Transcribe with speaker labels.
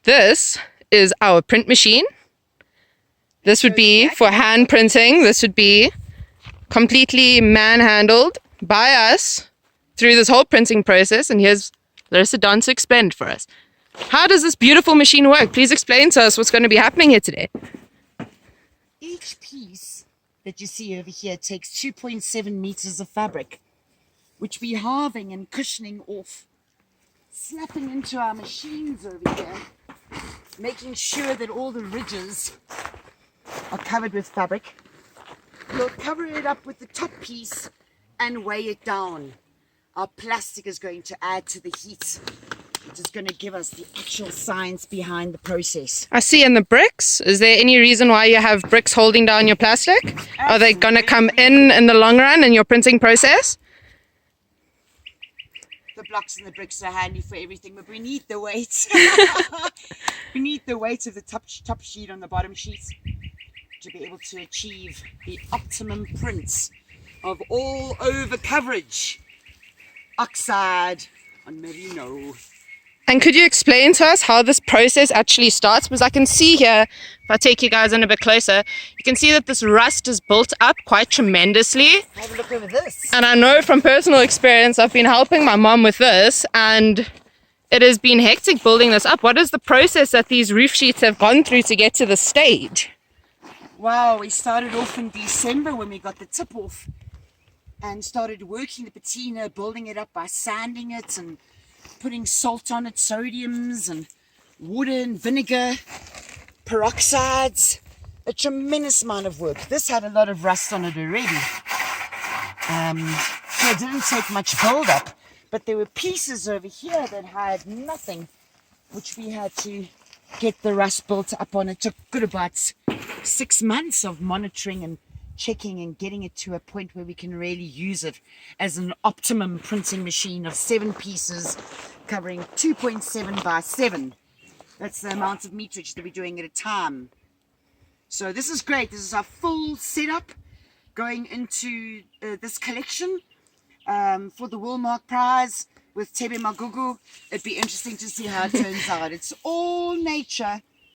Speaker 1: This is our print machine. This would be for hand printing. This would be completely manhandled by us through this whole printing process. And here's Larissa Don to explain it for us. How does this beautiful machine work? Please explain to us what's going to be happening here today.
Speaker 2: Each piece that you see over here takes 2.7 meters of fabric, which we're halving and cushioning off, snapping into our machines over here, making sure that all the ridges are covered with fabric. We'll cover it up with the top piece and weigh it down. Our plastic is going to add to the heat, which is going to give us the actual science behind the process.
Speaker 1: I see in the bricks. Is there any reason why you have bricks holding down your plastic? Absolutely. Are they going to come in the long run in your printing process?
Speaker 2: The blocks and the bricks are handy for everything, but we need the weight. We need the weight of the top sheet on the bottom sheet to be able to achieve the optimum prints of all over coverage. Oxide on merino.
Speaker 1: And could you explain to us how this process actually starts? Because I can see here, if I take you guys in a bit closer, you can see that this rust is built up quite tremendously.
Speaker 2: Have a look over this.
Speaker 1: And I know from personal experience, I've been helping my mom with this, and it has been hectic building this up. What is the process that these roof sheets have gone through to get to this stage?
Speaker 2: Wow, we started off in December when we got the tip off and started working the patina, building it up by sanding it and putting salt on it, sodiums and water and vinegar, peroxides, a tremendous amount of work. This had a lot of rust on it already. So it didn't take much build up, but there were pieces over here that had nothing, which we had to get the rust built up on. It took good about 6 months of monitoring and checking and getting it to a point where we can really use it as an optimum printing machine of 7 pieces covering 2.7 by 7. That's the amount of meterage that we're doing at a time. So this is great. This is our full setup going into this collection for the Woolmark Prize with THEBEMAGUGU. It'd be interesting to see how it turns out. It's all nature